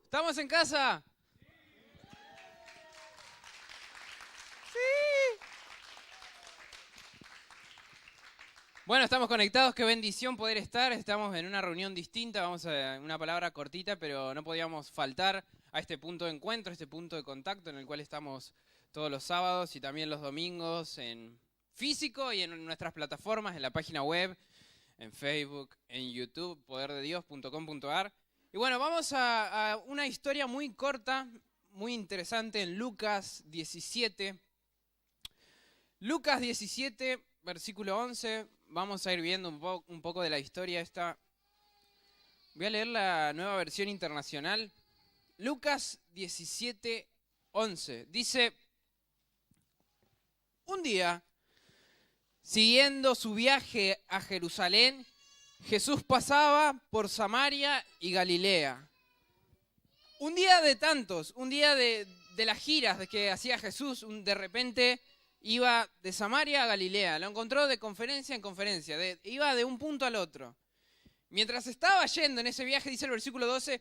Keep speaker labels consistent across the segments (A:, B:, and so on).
A: ¿Estamos en casa? Sí. Bueno, estamos conectados, qué bendición poder estar. Estamos en una reunión distinta, vamos a una palabra cortita, pero no podíamos faltar a este punto de encuentro, a este punto de contacto en el cual estamos todos los sábados y también los domingos en físico y en nuestras plataformas, en la página web, en Facebook, en YouTube, poderdedios.com.ar. Y bueno, vamos a una historia muy corta, muy interesante en Lucas 17. Lucas 17, versículo 11, vamos a ir viendo un poco de la historia esta. Voy a leer la Nueva Versión Internacional. Lucas 17, 11, dice: un día, siguiendo su viaje a Jerusalén, Jesús pasaba por Samaria y Galilea. Un día de tantos, un día de las giras que hacía Jesús, de repente iba de Samaria a Galilea. Lo encontró de conferencia en conferencia, iba de un punto al otro. Mientras estaba yendo en ese viaje, dice el versículo 12,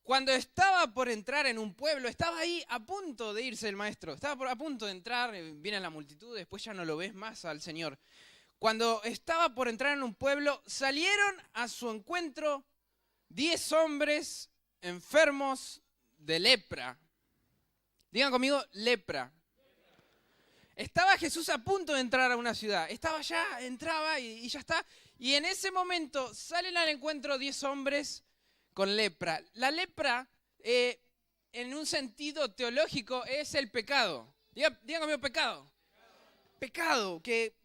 A: cuando estaba por entrar en un pueblo, estaba ahí a punto de irse el maestro, estaba a punto de entrar, viene la multitud, después ya no lo ves más al Señor. Cuando estaba por entrar en un pueblo, salieron a su encuentro 10 hombres enfermos de lepra. Digan conmigo, lepra. Estaba Jesús a punto de entrar a una ciudad. Estaba ya, entraba y ya está. Y en ese momento salen al encuentro 10 hombres con lepra. La lepra, en un sentido teológico, es el pecado. Digan conmigo, pecado. Pecado, que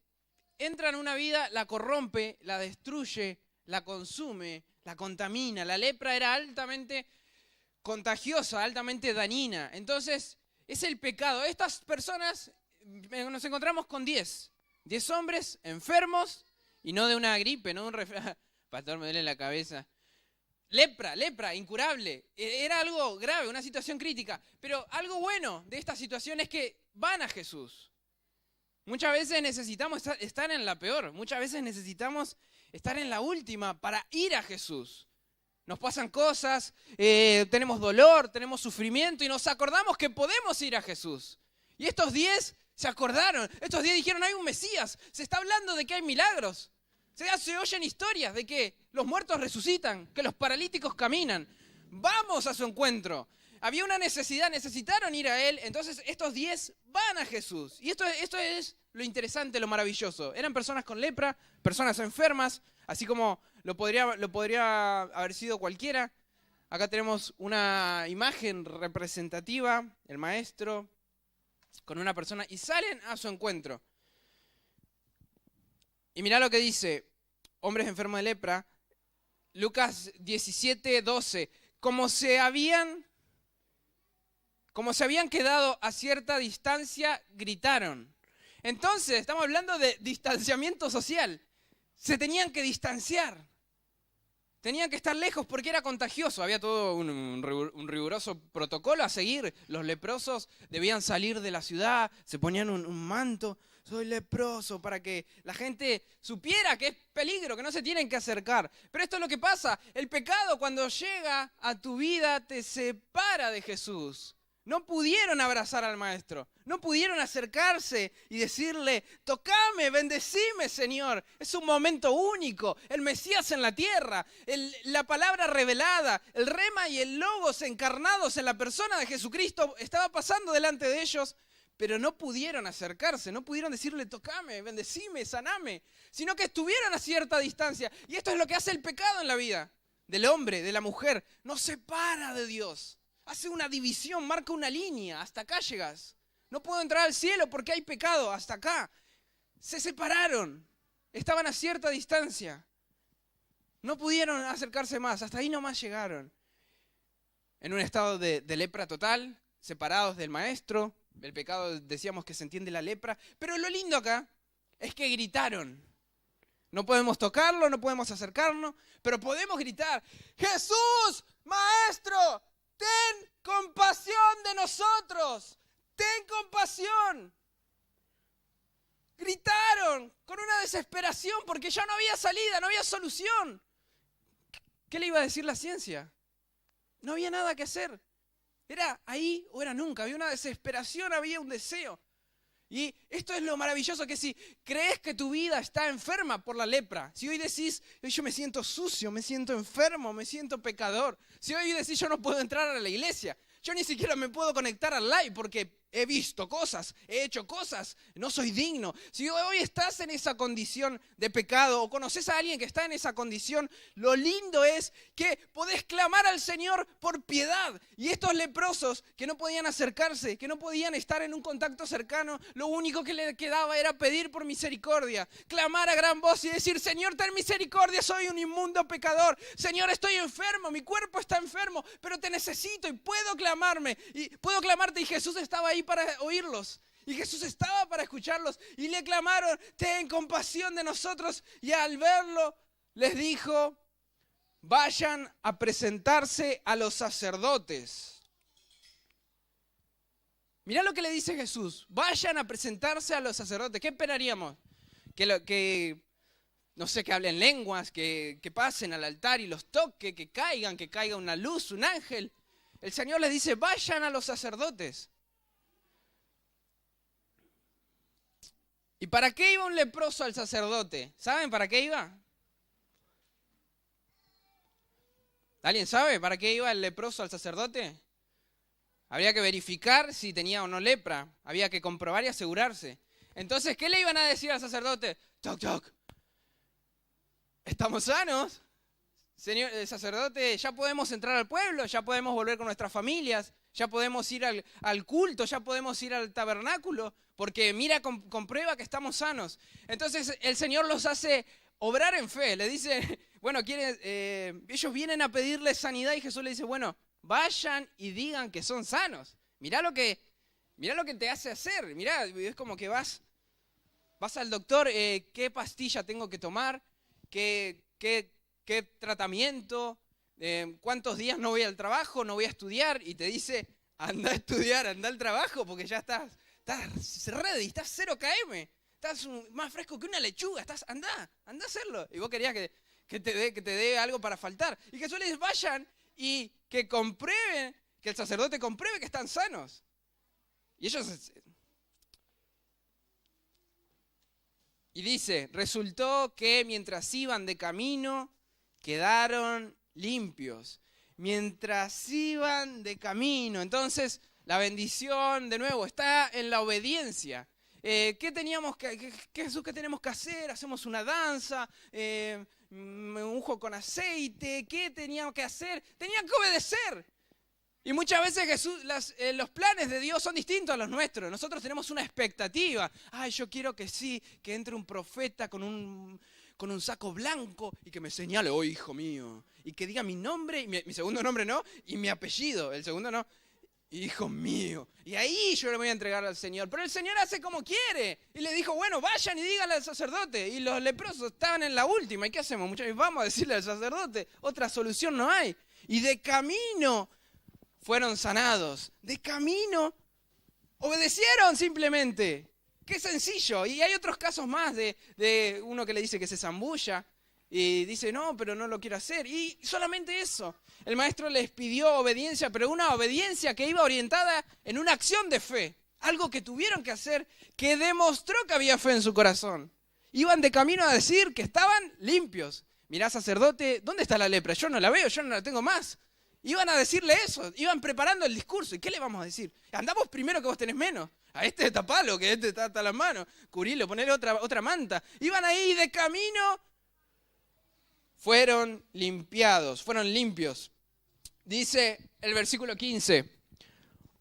A: entra en una vida, la corrompe, la destruye, la consume, la contamina. La lepra era altamente contagiosa, altamente dañina. Entonces, es el pecado. Estas personas, nos encontramos con 10 hombres enfermos, y no de una gripe, no de un resfriado. Pastor, me duele la cabeza. Lepra, incurable. Era algo grave, una situación crítica. Pero algo bueno de esta situación es que van a Jesús. Muchas veces necesitamos estar en la peor, muchas veces necesitamos estar en la última para ir a Jesús. Nos pasan cosas, tenemos dolor, tenemos sufrimiento y nos acordamos que podemos ir a Jesús. Y estos 10 se acordaron, estos 10 dijeron, hay un Mesías, se está hablando de que hay milagros. Se oyen historias de que los muertos resucitan, que los paralíticos caminan. Vamos a su encuentro. Había una necesidad, necesitaron ir a Él, entonces estos 10 van a Jesús. Y esto es lo interesante, lo maravilloso. Eran personas con lepra, personas enfermas, así como lo podría haber sido cualquiera. Acá tenemos una imagen representativa, el maestro con una persona, y salen a su encuentro. Y mirá lo que dice, hombres enfermos de lepra, Lucas 17, 12, como se habían quedado a cierta distancia, gritaron. Entonces, estamos hablando de distanciamiento social. Se tenían que distanciar. Tenían que estar lejos porque era contagioso. Había todo un riguroso protocolo a seguir. Los leprosos debían salir de la ciudad, se ponían un manto. Soy leproso, para que la gente supiera que es peligro, que no se tienen que acercar. Pero esto es lo que pasa. El pecado, cuando llega a tu vida, te separa de Jesús. No pudieron abrazar al maestro, no pudieron acercarse y decirle, tocame, bendecime, Señor. Es un momento único, el Mesías en la tierra, la palabra revelada, el rema y el logos encarnados en la persona de Jesucristo estaba pasando delante de ellos, pero no pudieron acercarse, no pudieron decirle, tocame, bendecime, saname, sino que estuvieron a cierta distancia. Y esto es lo que hace el pecado en la vida del hombre, de la mujer, nos separa de Dios. Hace una división, marca una línea, hasta acá llegas. No puedo entrar al cielo porque hay pecado, hasta acá. Se separaron, estaban a cierta distancia. No pudieron acercarse más, hasta ahí nomás llegaron. En un estado de lepra total, separados del maestro. El pecado, decíamos que se entiende la lepra. Pero lo lindo acá es que gritaron. No podemos tocarlo, no podemos acercarnos, pero podemos gritar, ¡Jesús, Maestro! ¡Ten compasión de nosotros! ¡Ten compasión! Gritaron con una desesperación porque ya no había salida, no había solución. ¿Qué le iba a decir la ciencia? No había nada que hacer. Era ahí o era nunca. Había una desesperación, había un deseo. Y esto es lo maravilloso, que si crees que tu vida está enferma por la lepra, si hoy decís, yo me siento sucio, me siento enfermo, me siento pecador, si hoy decís, yo no puedo entrar a la iglesia, yo ni siquiera me puedo conectar al live porque he visto cosas, he hecho cosas, no soy digno. Si hoy estás en esa condición de pecado o conoces a alguien que está en esa condición, lo lindo es que podés clamar al Señor por piedad. Y estos leprosos que no podían acercarse, que no podían estar en un contacto cercano, lo único que les quedaba era pedir por misericordia, clamar a gran voz y decir, Señor, ten misericordia, soy un inmundo pecador. Señor, estoy enfermo, mi cuerpo está enfermo, pero te necesito y puedo clamarte. Y Jesús estaba ahí para oírlos. Y Jesús estaba para escucharlos. Y le clamaron, ten compasión de nosotros. Y al verlo, les dijo, vayan a presentarse a los sacerdotes. Mirá lo que le dice Jesús. Vayan a presentarse a los sacerdotes. ¿Qué esperaríamos? No sé, que hablen lenguas, que pasen al altar y los toque, que caiga una luz, un ángel. El Señor les dice, vayan a los sacerdotes. ¿Y para qué iba un leproso al sacerdote? ¿Saben para qué iba? ¿Alguien sabe para qué iba el leproso al sacerdote? Habría que verificar si tenía o no lepra. Había que comprobar y asegurarse. Entonces, ¿qué le iban a decir al sacerdote? Toc, toc. ¿Estamos sanos? Señor sacerdote, ya podemos entrar al pueblo, ya podemos volver con nuestras familias, ya podemos ir al culto, ya podemos ir al tabernáculo, porque mira, comprueba que estamos sanos. Entonces el Señor los hace obrar en fe. Le dice, bueno, ellos vienen a pedirle sanidad y Jesús le dice, bueno, vayan y digan que son sanos. Mirá lo que te hace hacer. Mirá, es como que vas al doctor, ¿qué pastilla tengo que tomar? ¿Qué tratamiento? ¿Cuántos días no voy al trabajo? ¿No voy a estudiar? Y te dice, anda a estudiar, anda al trabajo, porque ya estás ready, estás 0 km. Estás más fresco que una lechuga. Anda a hacerlo. Y vos querías que te dé algo para faltar. Y Jesús les dice, vayan y que comprueben, que el sacerdote compruebe que están sanos. Y ellos... Y dice, resultó que mientras iban de camino, quedaron limpios. Mientras iban de camino. Entonces, la bendición, de nuevo, está en la obediencia. ¿Qué tenemos que hacer? Hacemos una danza, me unjo con aceite. ¿Qué teníamos que hacer? Tenían que obedecer. Y muchas veces los planes de Dios son distintos a los nuestros. Nosotros tenemos una expectativa. Yo quiero que entre un profeta con un saco blanco y que me señale, hijo mío. Y que diga mi nombre, y mi segundo nombre no, y mi apellido, el segundo no. Hijo mío. Y ahí yo le voy a entregar al Señor. Pero el Señor hace como quiere. Y le dijo, bueno, vayan y díganle al sacerdote. Y los leprosos estaban en la última. ¿Y qué hacemos, muchachos? Vamos a decirle al sacerdote. Otra solución no hay. Y de camino fueron sanados. De camino obedecieron simplemente. Qué sencillo. Y hay otros casos más de uno que le dice que se zambulla y dice, no, pero no lo quiero hacer. Y solamente eso. El maestro les pidió obediencia, pero una obediencia que iba orientada en una acción de fe. Algo que tuvieron que hacer, que demostró que había fe en su corazón. Iban de camino a decir que estaban limpios. Mirá, sacerdote, ¿dónde está la lepra? Yo no la veo, yo no la tengo más. Iban a decirle eso, iban preparando el discurso. ¿Y qué le vamos a decir? Andamos primero que vos tenés menos. A este tapalo, que este está hasta las manos. Cubrilo, ponele otra manta. Iban ahí de camino, fueron limpiados, fueron limpios. Dice el versículo 15,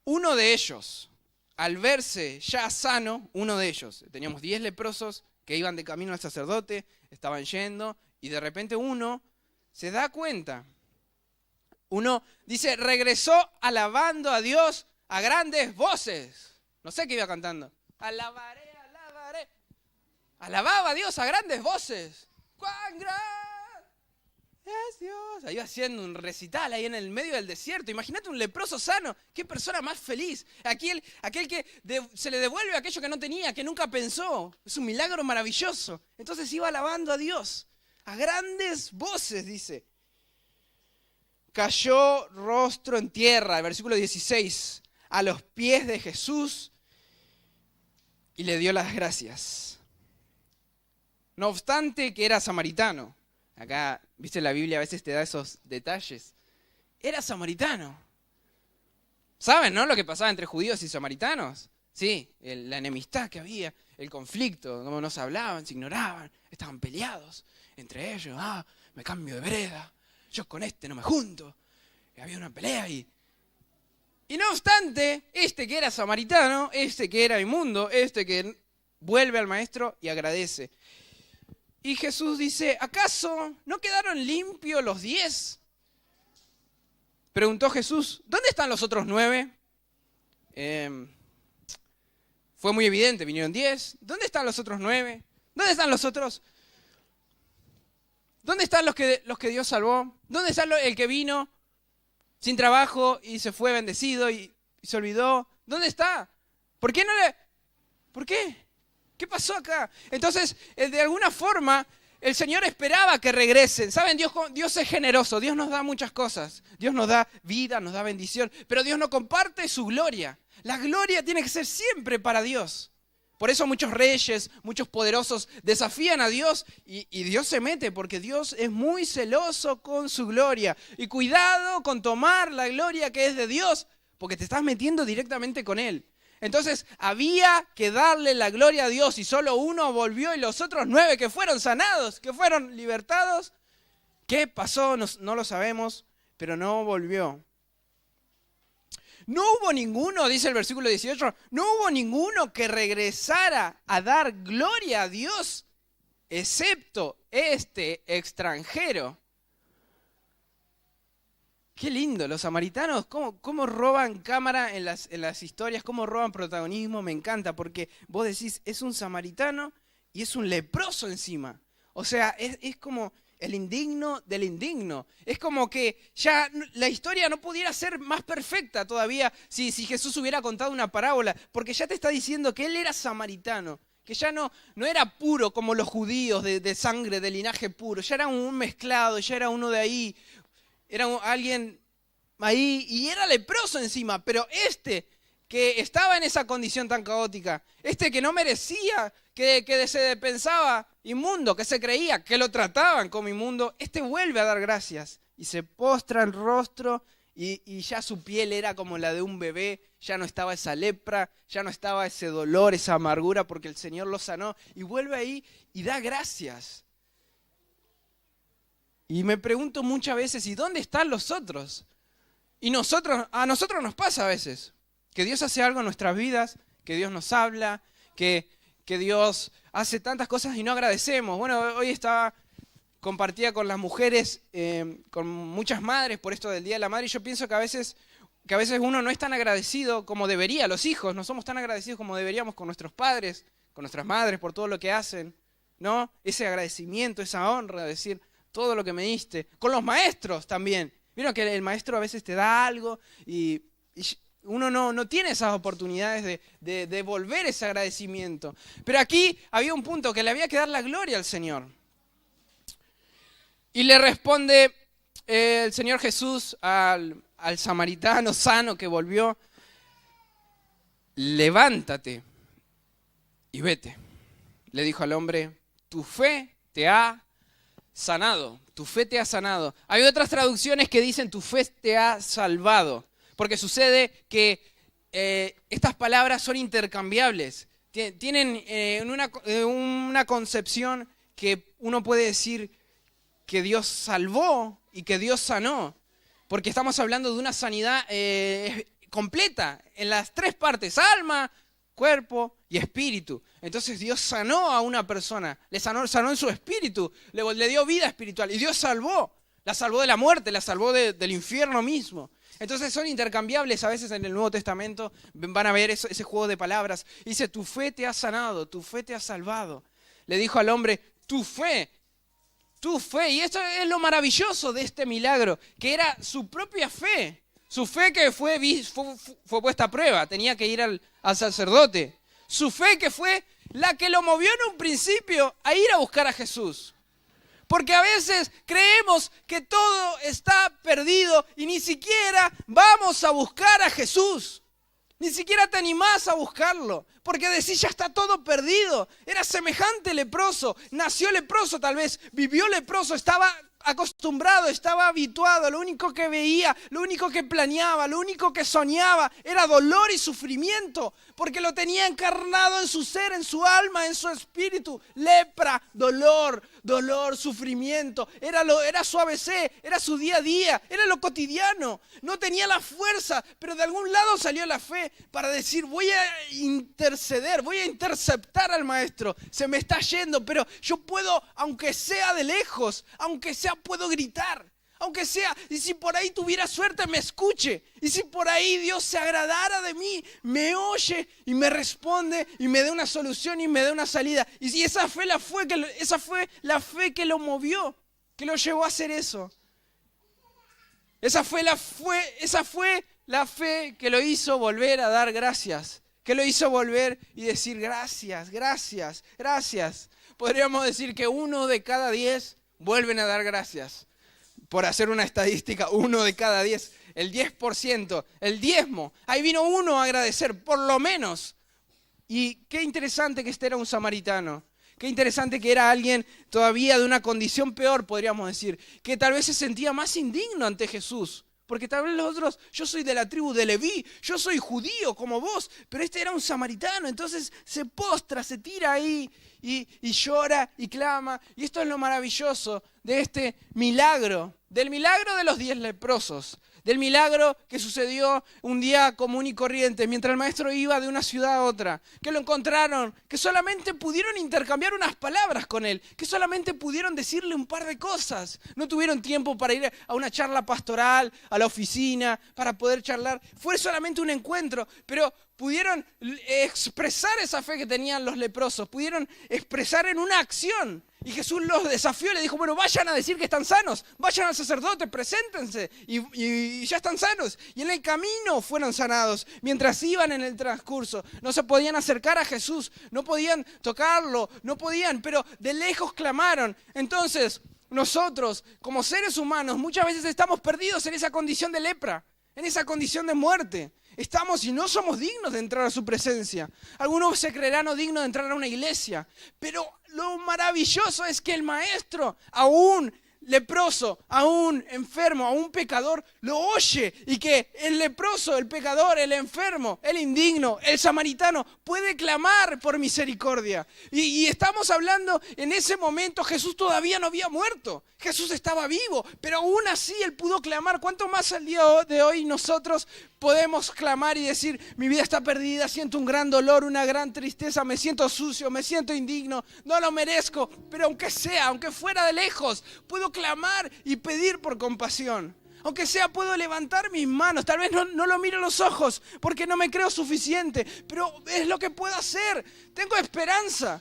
A: uno de ellos, al verse ya sano, uno de ellos, teníamos 10 leprosos que iban de camino al sacerdote, estaban yendo, y de repente uno se da cuenta. Uno dice, regresó alabando a Dios a grandes voces. No sé qué iba cantando. Alabaré, alabaré. Alababa a Dios a grandes voces. ¡Cuán grande es Dios! Ahí iba haciendo un recital ahí en el medio del desierto. Imagínate un leproso sano. ¡Qué persona más feliz! Aquel que se le devuelve aquello que no tenía, que nunca pensó. Es un milagro maravilloso. Entonces iba alabando a Dios a grandes voces, dice. cayó rostro en tierra, el versículo 16, a los pies de Jesús y le dio las gracias. No obstante que era samaritano. Acá, viste, la Biblia a veces te da esos detalles. Era samaritano. ¿Saben, no? Lo que pasaba entre judíos y samaritanos. Sí, la enemistad que había, el conflicto, cómo no se hablaban, se ignoraban, estaban peleados entre ellos. Me cambio de vereda, yo con este no me junto. Y había una pelea y no obstante, este que era samaritano, este que era inmundo, este que vuelve al maestro y agradece. Y Jesús dice, ¿acaso no quedaron limpios los 10? Preguntó Jesús, ¿dónde están los otros 9? Fue muy evidente, vinieron 10. ¿Dónde están los otros 9? ¿Dónde están los otros? ¿Dónde están los que Dios salvó? ¿Dónde está el que vino sin trabajo y se fue bendecido y se olvidó? ¿Dónde está? ¿Por qué no le...? ¿Por qué? ¿Qué pasó acá? Entonces, de alguna forma, el Señor esperaba que regresen. ¿Saben? Dios es generoso, Dios nos da muchas cosas. Dios nos da vida, nos da bendición, pero Dios no comparte su gloria. La gloria tiene que ser siempre para Dios. Por eso muchos reyes, muchos poderosos desafían a Dios y Dios se mete porque Dios es muy celoso con su gloria. Y cuidado con tomar la gloria que es de Dios porque te estás metiendo directamente con Él. Entonces había que darle la gloria a Dios y solo uno volvió y los otros 9 que fueron sanados, que fueron libertados. ¿Qué pasó? No lo sabemos, pero no volvió. No hubo ninguno, dice el versículo 18, no hubo ninguno que regresara a dar gloria a Dios, excepto este extranjero. Qué lindo, los samaritanos, cómo roban cámara en las historias, cómo roban protagonismo, me encanta, porque vos decís, es un samaritano y es un leproso encima. O sea, es como el indigno del indigno. Es como que ya la historia no pudiera ser más perfecta todavía si Jesús hubiera contado una parábola, porque ya te está diciendo que él era samaritano, que ya no era puro como los judíos de sangre, de linaje puro, ya era un mezclado, ya era uno de ahí, era alguien ahí y era leproso encima, pero este que estaba en esa condición tan caótica, este que no merecía, que se pensaba inmundo, que se creía, que lo trataban como inmundo, este vuelve a dar gracias y se postra el rostro y ya su piel era como la de un bebé, ya no estaba esa lepra, ya no estaba ese dolor, esa amargura porque el Señor lo sanó y vuelve ahí y da gracias. Y me pregunto muchas veces, ¿y dónde están los otros? Y a nosotros nos pasa a veces, que Dios hace algo en nuestras vidas, que Dios nos habla, que Dios hace tantas cosas y no agradecemos. Bueno, hoy compartía con las mujeres, con muchas madres por esto del Día de la Madre, y yo pienso que a veces uno no es tan agradecido como debería. Los hijos no somos tan agradecidos como deberíamos con nuestros padres, con nuestras madres por todo lo que hacen, ¿no? Ese agradecimiento, esa honra, decir todo lo que me diste. Con los maestros también. Vieron que el maestro a veces te da algo y uno no tiene esas oportunidades de devolver ese agradecimiento. Pero aquí había un punto que le había que dar la gloria al Señor. Y le responde el Señor Jesús al samaritano sano que volvió, levántate y vete. Le dijo al hombre, tu fe te ha sanado, tu fe te ha sanado. Hay otras traducciones que dicen tu fe te ha salvado. Porque sucede que estas palabras son intercambiables. Tienen una concepción que uno puede decir que Dios salvó y que Dios sanó. Porque estamos hablando de una sanidad completa en las 3 partes, alma, cuerpo y espíritu. Entonces Dios sanó a una persona, le sanó en su espíritu, le dio vida espiritual. Y Dios la salvó de la muerte, la salvó del infierno mismo. Entonces son intercambiables a veces en el Nuevo Testamento, van a ver ese juego de palabras. Dice, tu fe te ha sanado, tu fe te ha salvado. Le dijo al hombre, tu fe. Y esto es lo maravilloso de este milagro, que era su propia fe. Su fe que fue puesta a prueba, tenía que ir al sacerdote. Su fe que fue la que lo movió en un principio a ir a buscar a Jesús. Porque a veces creemos que todo está perdido y ni siquiera vamos a buscar a Jesús. Ni siquiera te animás a buscarlo, porque decís ya está todo perdido. Era semejante leproso, nació leproso tal vez, vivió leproso, estaba acostumbrado, estaba habituado. Lo único que veía, lo único que planeaba, lo único que soñaba era dolor y sufrimiento, porque lo tenía encarnado en su ser, en su alma, en su espíritu. Lepra, dolor, sufrimiento. Era su ABC, era su día a día, era lo cotidiano. No tenía la fuerza, pero de algún lado salió la fe para decir: voy a interceder, voy a interceptar al maestro. Se me está yendo, pero yo puedo, aunque sea de lejos, aunque sea, puedo gritar. Aunque sea, y si por ahí tuviera suerte, me escuche. Y si por ahí Dios se agradara de mí, me oye y me responde y me dé una solución y me dé una salida. Y si esa fue la fe que lo movió, que lo llevó a hacer eso. Esa fue la fe que lo hizo volver a dar gracias. Que lo hizo volver y decir gracias, gracias, gracias. Podríamos decir que 1 de cada 10 vuelven a dar gracias. Por hacer una estadística, 1 de cada 10, el 10%, el diezmo. Ahí vino uno a agradecer, por lo menos. Y qué interesante que este era un samaritano. Qué interesante que era alguien todavía de una condición peor, podríamos decir. Que tal vez se sentía más indigno ante Jesús. Porque tal vez los otros, yo soy de la tribu de Leví, yo soy judío como vos, pero este era un samaritano. Entonces se postra, se tira ahí y llora y clama. Y esto es lo maravilloso de este milagro, del milagro de los 10 leprosos, del milagro que sucedió un día común y corriente, mientras el maestro iba de una ciudad a otra, que lo encontraron, que solamente pudieron intercambiar unas palabras con él, que solamente pudieron decirle un par de cosas. No tuvieron tiempo para ir a una charla pastoral, a la oficina, para poder charlar. Fue solamente un encuentro, pero pudieron expresar esa fe que tenían los leprosos, pudieron expresar en una acción. Y Jesús los desafió y le dijo: bueno, vayan a decir que están sanos, vayan al sacerdote, preséntense y ya están sanos. Y en el camino fueron sanados, mientras iban en el transcurso. No se podían acercar a Jesús, no podían tocarlo, no podían, pero de lejos clamaron. Entonces, nosotros, como seres humanos, muchas veces estamos perdidos en esa condición de lepra, en esa condición de muerte. Estamos y no somos dignos de entrar a su presencia. Algunos se creerán no dignos de entrar a una iglesia, pero lo maravilloso es que el maestro, aún leproso, aún enfermo, aún pecador, lo oye, y que el leproso, el pecador, el enfermo, el indigno, el samaritano puede clamar por misericordia. Y estamos hablando, en ese momento Jesús todavía no había muerto, Jesús estaba vivo, pero aún así él pudo clamar. ¿Cuánto más al día de hoy nosotros podemos clamar y decir: mi vida está perdida, siento un gran dolor, una gran tristeza, me siento sucio, me siento indigno, no lo merezco, pero aunque sea, aunque fuera de lejos, puedo clamar y pedir por compasión? Aunque sea, puedo levantar mis manos, tal vez no lo miro a los ojos porque no me creo suficiente, pero es lo que puedo hacer. Tengo esperanza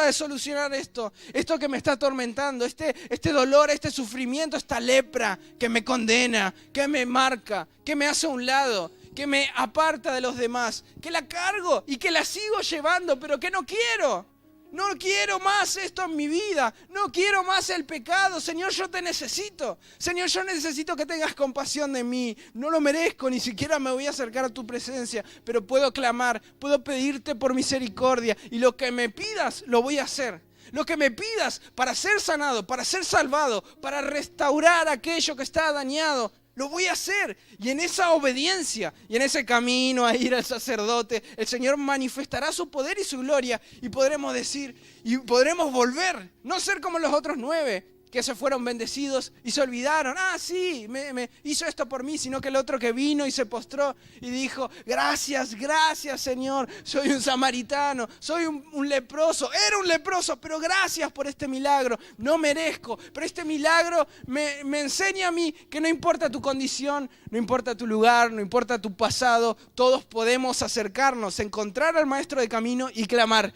A: de solucionar esto que me está atormentando, este dolor, este sufrimiento, esta lepra que me condena, que me marca, que me hace a un lado, que me aparta de los demás, que la cargo y que la sigo llevando, pero que no quiero. No quiero más esto en mi vida, no quiero más el pecado. Señor, yo te necesito. Señor, yo necesito que tengas compasión de mí. No lo merezco, ni siquiera me voy a acercar a tu presencia, pero puedo clamar, puedo pedirte por misericordia, y lo que me pidas lo voy a hacer. Lo que me pidas para ser sanado, para ser salvado, para restaurar aquello que está dañado, lo voy a hacer. Y en esa obediencia y en ese camino a ir al sacerdote, el Señor manifestará su poder y su gloria, y podremos decir, y podremos volver, no ser como los otros 9 que se fueron bendecidos y se olvidaron. Sí, me hizo esto por mí, sino que el otro que vino y se postró y dijo: gracias, gracias, Señor, soy un samaritano, soy un leproso, era un leproso, pero gracias por este milagro, no merezco, pero este milagro me enseña a mí que no importa tu condición, no importa tu lugar, no importa tu pasado, todos podemos acercarnos, encontrar al maestro de camino y clamar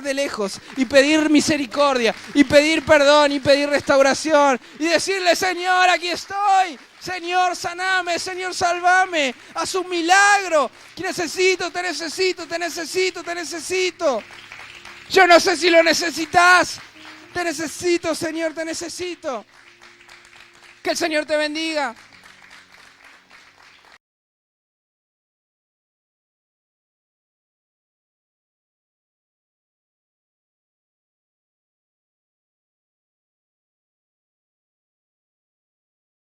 A: de lejos, y pedir misericordia, y pedir perdón, y pedir restauración, y decirle: Señor, aquí estoy, Señor, saname, Señor, sálvame, haz un milagro, te necesito, te necesito, te necesito, te necesito. Yo no sé si lo necesitas, Te necesito, Señor, te necesito. Que el Señor te bendiga.